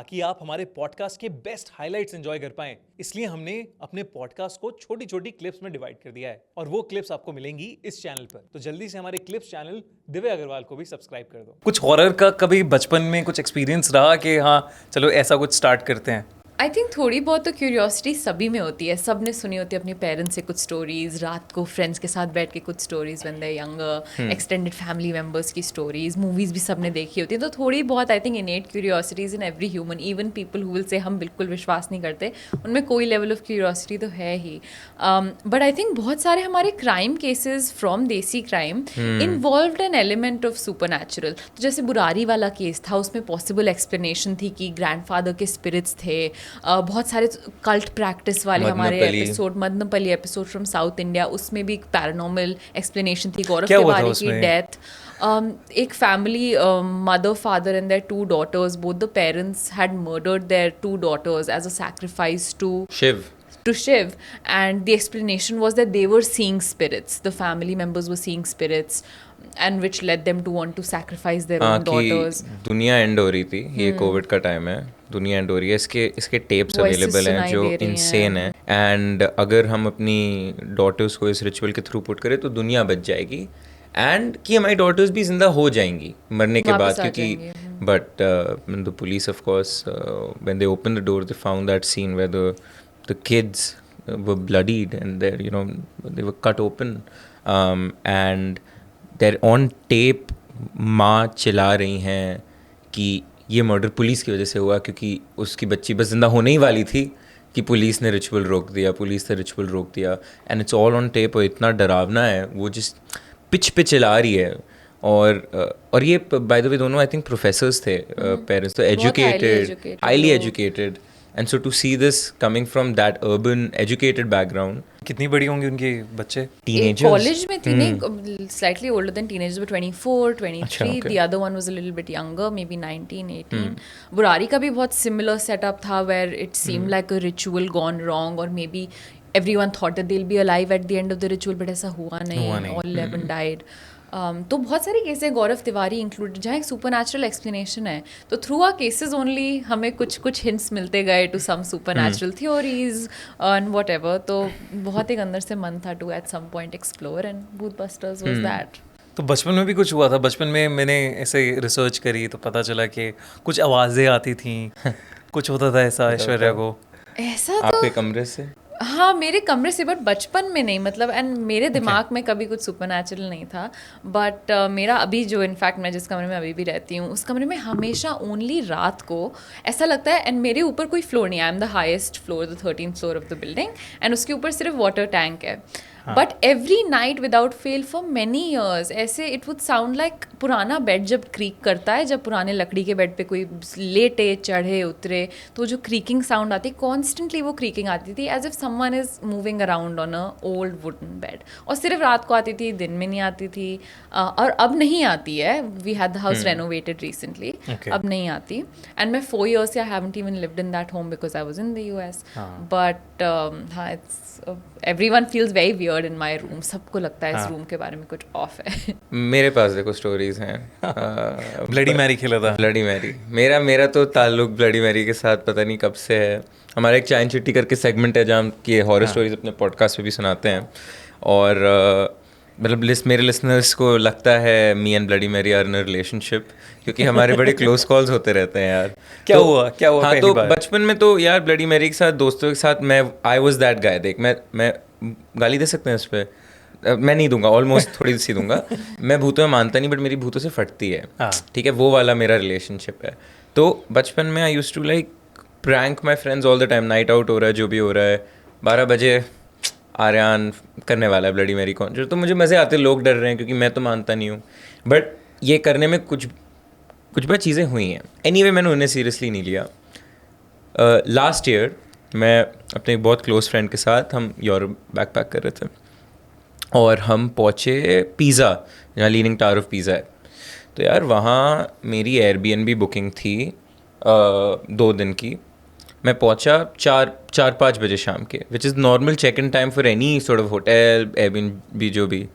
ताकि आप हमारे पॉडकास्ट के बेस्ट हाइलाइट्स एंजॉय कर पाएं। इसलिए हमने अपने पॉडकास्ट को छोटी छोटी क्लिप्स में डिवाइड कर दिया है और वो क्लिप्स आपको मिलेंगी इस चैनल पर। तो जल्दी से हमारे क्लिप्स चैनल दिव्य अग्रवाल को भी सब्सक्राइब कर दो। कुछ हॉरर का कभी बचपन में कुछ एक्सपीरियंस रहा कि हाँ चलो ऐसा कुछ स्टार्ट करते हैं? आई थिंक थोड़ी बहुत तो क्यूरियोसिटी सभी में होती है। सब ने सुनी होती है अपने पेरेंट्स से कुछ स्टोरीज, रात को फ्रेंड्स के साथ बैठ के कुछ stories when they're younger, extended family members की स्टोरीज, मूवीज़ भी सबने देखी होती है। तो थोड़ी बहुत I think इनेट curiosities in every human, even people who will say हम बिल्कुल विश्वास नहीं करते, उनमें कोई लेवल ऑफ क्यूरियोसिटी तो है ही। बट आई थिंक बहुत सारे हमारे क्राइम केसेस फ्रॉम देसी crime involved an element of super natural. तो जैसे बुरारी वाला केस था, उसमें पॉसिबल एक्सप्लेनेशन थी कि ग्रैंडफादर के स्पिरिट्स थे। बहुत सारे कल्ट प्रैक्टिस वाले हमारे episode, Madanapalle episode from south India, उसमें भी पैरानॉर्मल एक्सप्लेनेशन थी। गौरव तिवारी की डेथ, एक family, mother father and their 2 daughters, both the parents had murdered their 2 daughters as a sacrifice to Shiv, and the explanation was that they were seeing spirits, the family members were seeing spirits, and which led them to want to sacrifice their own daughters. दुनिया and हो रही थी, ये Covid का time है, दुनिया and हो रही है, इसके टेप्स अवेलेबल हैं जो इनसेन है। एंड अगर हम अपनी डॉटर्स को इस रिचुअल के थ्रू पुट करें तो दुनिया बच जाएगी, एंड कि हमारी डॉटर्स भी जिंदा हो जाएंगी मरने के बाद, क्योंकि but the police of course when they open the door they found that scene where the kids were bloodied and they were cut open, and they're on tape माँ चिल्ला रही हैं कि ये मर्डर पुलिस की वजह से हुआ, क्योंकि उसकी बच्ची बस जिंदा होने ही वाली थी कि पुलिस ने रिचुअल रोक दिया, and it's all on tape. और इतना डरावना है वो, जिस पिच पे चिल्ला रही है। और ये बाय द वे दोनों आई थिंक प्रोफेसर्स थे, पेरेंट्स तो educated, highly educated, and so to see this coming from that urban educated background. कितनी बड़ी होंगी उनके बच्चे? Teenagers. कॉलेज में थी, नहीं, slightly older than teenagers, but 24, 23. अच्छा, okay. The other one was a little bit younger, maybe 19, 18. Burari का भी बहुत similar setup था, where it seemed like a ritual gone wrong, or maybe everyone thought that they'll be alive at the end of the ritual, but ऐसा हुआ नहीं. All 11 died. तो बहुत सारे केस हैं, गौरव तिवारी इंक्लूडेड, जहाँ एक सुपर नेचुरल एक्सप्लेनेशन है। तो थ्रू आर केसेस ओनली हमें कुछ हिंट्स मिलते गए to some supernatural theories and whatever. तो बहुत एक अंदर से मन था to at some point explore, and bhoot busters was that. तो बचपन में भी कुछ हुआ था? बचपन में मैंने ऐसे रिसर्च करी तो पता चला कि कुछ आवाज़ें आती थी, कुछ होता था ऐसा ऐश्वर्या को। ऐसा तो आपके कमरे से? हाँ, मेरे कमरे से, बट बचपन में नहीं, मतलब, एंड मेरे दिमाग में कभी कुछ सुपर नेचुरल नहीं था। बट मेरा अभी जो, इनफैक्ट मैं जिस कमरे में अभी भी रहती हूँ, उस कमरे में हमेशा ओनली रात को ऐसा लगता है, एंड मेरे ऊपर कोई फ्लोर नहीं है, I am the highest floor, the 13th floor of the building, and उसके ऊपर सिर्फ वाटर टैंक है। But every night without fail for many years ऐसे इट वुड साउंड लाइक पुराना बेड जब क्रीक करता है, जब पुराने लकड़ी के बेड पे कोई लेटे चढ़े उतरे तो जो क्रीकिंग साउंड आती, कॉन्स्टेंटली वो क्रीकिंग आती थी, as if someone is moving around on a old wooden bed. और सिर्फ रात को आती थी, दिन में नहीं आती थी। और अब नहीं आती है, we had the house renovated recently, अब नहीं आती। एंड मैं 4 years I haven't even lived in that home because I was in the US. But हाँ, it's everyone feels very weird in my room. सबको लगता है इस रूम के बारे में कुछ ऑफ है। मेरे पास देखो स्टोरीज हैं। ब्लडी मैरी खेला था? ब्लडी मैरी मेरा तो ताल्लुक ब्लडी मैरी के साथ पता नहीं कब से है। हमारा एक चाइन चिट्टी करके सेगमेंट है जहाँ की हॉरर स्टोरीज अपने पॉडकास्ट पे भी सुनाते हैं, और मतलब मेरे लिसनर्स को लगता है me and bloody Mary are in a relationship, क्योंकि हमारे बड़े क्लोज कॉल्स होते रहते हैं यार। क्या हुआ हाँ, तो बचपन में तो यार ब्लडी मैरी के साथ, दोस्तों के साथ आई वॉज दैट गाय। देख, मैं गाली दे सकते हैं इस पर? मैं नहीं दूंगा, ऑलमोस्ट थोड़ी सी दूंगा। मैं भूतों में मानता नहीं, बट मेरी भूतों से फटती है, ठीक है, वो वाला मेरा रिलेशनशिप है। तो बचपन में I used to like prank my friends all the time. Night out हो रहा है, जो भी हो रहा है, 12 बजे आर्यन करने वाला है ब्लडी मैरी कॉन्जर, तो मुझे मज़े आते, लोग डर रहे हैं क्योंकि मैं तो मानता नहीं हूँ, बट ये करने में कुछ बार चीज़ें हुई हैं। एनीवे, मैंने उन्हें सीरियसली नहीं लिया। लास्ट ईयर मैं अपने एक बहुत क्लोज फ्रेंड के साथ हम यूरोप बैकपैक कर रहे थे, और हम पहुँचे पिज़्ज़ा, जहाँ लीनिंग टावर ऑफ पिज़्ज़ा है। तो यार वहाँ मेरी एयरबीएनबी बुकिंग थी 2 दिन की। मैं पहुंचा 4-5 बजे शाम के, which is normal check in time for any sort of hotel, Airbnb जो भी।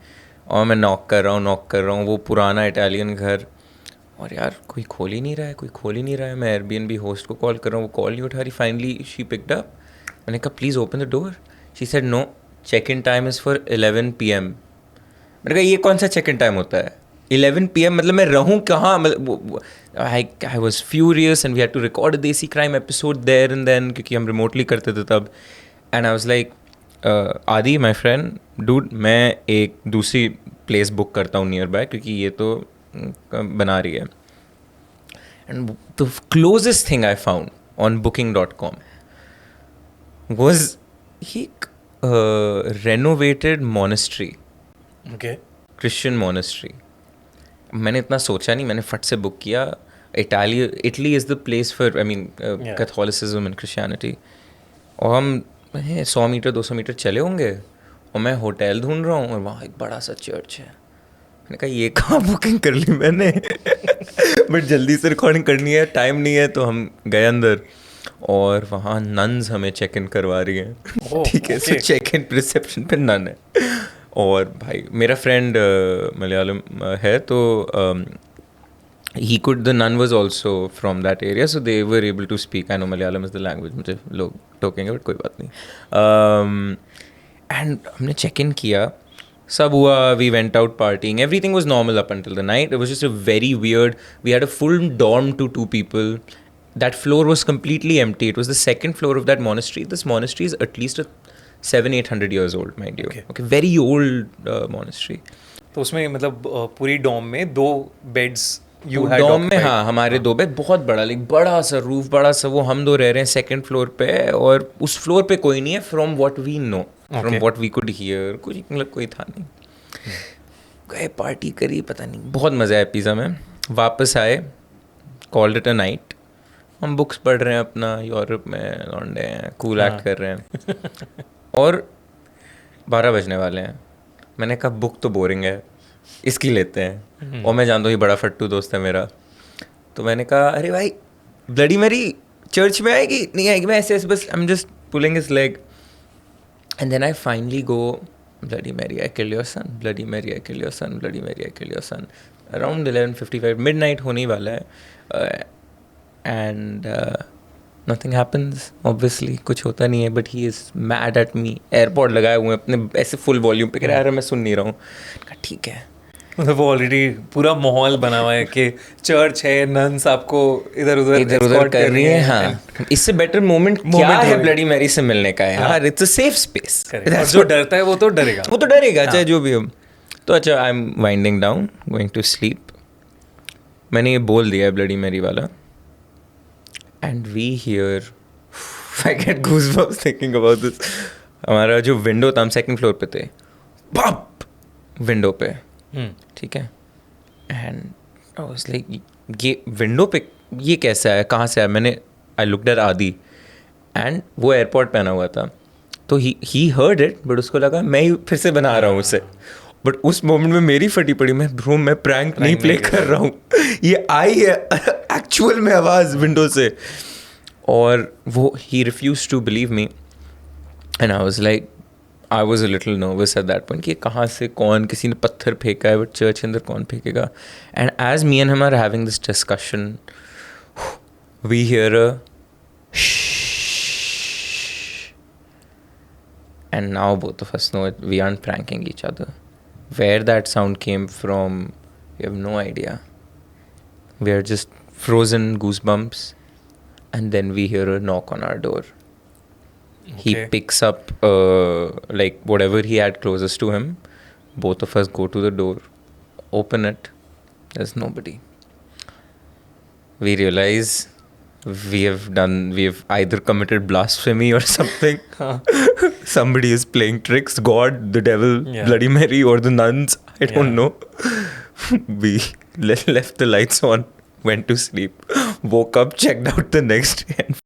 और मैं नॉक कर रहा हूँ, वो पुराना इटालियन घर, और यार कोई खोल ही नहीं रहा है. मैं एयरबीएनबी होस्ट को कॉल कर रहा हूँ, वो कॉल नहीं उठा रही. Finally she picked up. मैंने कहा please open the door. She said no, check in time is for 11 PM. मैंने कहा ये कौन सा चेक इन टाइम होता है 11 PM? मतलब मैं रहूँ कहाँ? मतलब I was furious and we had to record a desi crime episode there and then, क्योंकि हम रिमोटली करते थे तब. एंड आई वॉज लाइक आदि माई फ्रेंड, डूड मैं एक दूसरी प्लेस बुक करता हूँ नियर बाय, क्योंकि ये तो बना रही है. And the closest thing I found on booking.com was एक renovated monastery, okay. Christian monastery. मैंने इतना सोचा नहीं, मैंने फट से बुक किया. Italy is the place for, I mean, Catholicism and Christianity. और हम 100 मीटर 200 मीटर चले होंगे और मैं होटल ढूंढ रहा हूँ और वहाँ एक बड़ा सा चर्च है. मैंने कहा ये कहाँ बुकिंग कर ली मैंने. बट जल्दी से रिकॉर्डिंग करनी है, टाइम नहीं है, तो हम गए अंदर और वहाँ नन्स हमें चेक इन करवा रही हैं. ठीक है, सो चेक इन रिसेप्शन पे नन है. और भाई मेरा फ्रेंड मलयालम है, तो the nun was also from that area, so they were able to speak. I know Malayalam is the language, मुझे लोग टोकेंगे बट कोई बात नहीं. And हमने check in किया, सब हुआ, we went out partying, everything was normal up until the night. It was just a very weird, we had a full dorm to 2 people. That floor was completely empty. It was the second floor of that monastery. This monastery is at least 700-800 years old, mind you. Okay, very old monastery. तो उसमें मतलब पूरी Dom में 2 beds Dom में, हाँ, हमारे 2 bed, बहुत बड़ा, लाइक बड़ा सा रूफ, बड़ा सा. वो हम 2 रह रहे हैं सेकंड फ्लोर पे, और उस फ्लोर पे कोई नहीं है. From what we know, from what we could hear, कुछ मतलब कोई था नहीं. गए, पार्टी करी, पता नहीं, बहुत मज़ा आया पिज़्ज़ा में. वापस आए, कॉल्ड इट अ नाइट. हम बुक्स पढ़ रहे हैं अपना, यूरोप में लौंडे हैं, कूल एक्ट कर रहे हैं. और 12 बजने वाले हैं. मैंने कहा बुक तो बोरिंग है, इसकी लेते हैं. और मैं जानता हूँ ये बड़ा फट्टू दोस्त है मेरा, तो मैंने कहा अरे भाई ब्लडी मैरी चर्च में आएगी? नहीं आएगी. मैं ऐसे ऐसे बस I am just pulling his leg, and then I finally go, bloody Mary I kill your son, bloody Mary I kill your son, bloody Mary I kill your son. Around 11:55, midnight होने ही वाला है. And nothing happens, obviously कुछ होता नहीं है. But he is mad at me. AirPod लगाए हुए हैं अपने, ऐसे फुल वॉल्यूम पे, कह रहा है मैं सुन नहीं रहा हूँ. ठीक है, मतलब वो ऑलरेडी पूरा माहौल बना हुआ है कि चर्च है, नन्स आपको इधर उधर कर रही हैं. हाँ, इससे बेटर मोमेंट क्या है ब्लडी मैरी से मिलने का है यार. It's a safe space. जो डरता है वो तो डरेगा, चाहे जो भी हो. तो अच्छा, I am winding down, going to sleep. मैंने ये बोल दिया है ब्लडी मैरी वाला, and we hear, I get goosebumps thinking about this. हमारा जो विंडो था, हम सेकंड फ्लोर पे थे, बप विंडो पे, ठीक है. एंड आई वाज लाइक ये विंडो पे ये कैसा है, कहाँ से आया? मैंने आई लुक्ड एट आदि, एंड वो एयरपोर्ट पहना हुआ था, तो ही हर्ड इट, बट उसको लगा मैं ही फिर से बना रहा हूँ उसे. बट उस मोमेंट में मेरी फटी पड़ी, मैं प्रैंक नहीं प्ले कर रहा हूँ. ये आई है एक्चुअल में आवाज़ विंडो से. और वो ही refuse to believe me, and I was like, I was a little nervous at that point कि कहाँ से कौन, किसी ने पत्थर फेंका है, बट चर्च के अंदर कौन फेंकेगा. And as me and him are having this discussion, we hear a and now both of us know it, we aren't pranking each other. Where that sound came from, we have no idea. We are just frozen goosebumps, and then we hear a knock on our door. He picks up like whatever he had closest to him. Both of us go to the door, open it, there's nobody. We realize we have either committed blasphemy or something. Somebody is playing tricks, God, the devil, Bloody Mary, or the nuns, I don't know. We left the lights on, went to sleep, woke up, checked out the next day, and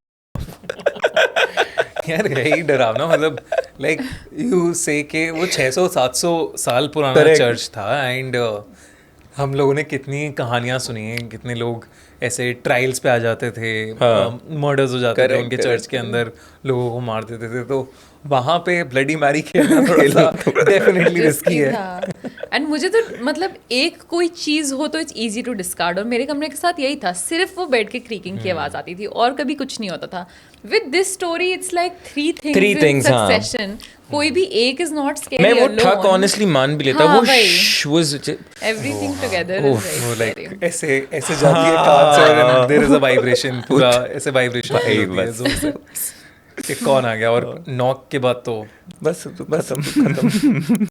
यार यही डरावना, मतलब like you से के वो 600-700 साल पुराना church था. एंड हम लोगों ने कितनी कहानियां सुनी हैं, कितने लोग ऐसे ट्रायल्स पे आ जाते थे, मर्डर्स हो जाते थे उनके चर्च के अंदर, लोगों को मार देते थे. तो वहां पे ब्लडी मैरी खेलना थोड़ा सा डेफिनेटली रिस्की है। एंड मुझे तो मतलब एक कोई चीज हो तो इट्स इजी टू डिस्कार्ड, और मेरे कमरे के साथ यही था, सिर्फ वो बेड के क्रीकिंग की आवाज आती थी और कभी कुछ नहीं होता था। With this story it's like three things in हाँ। सक्सेशन, कोई भी एक इज नॉट स्कैरी मैं वो alone. ठक ऑनेस्टली मान भी लेता, हाँ, वो वही। was Everything together oh, is वो very लाइक scary. ऐसे ऐसे जाती है कांच से और देयर इज अ वाइब्रेशन, पूरा ऐसे वाइब्रेशन भाई होती है बस। जोर से कि कौन आ गया, और नॉक के बाद तो बस खत्म।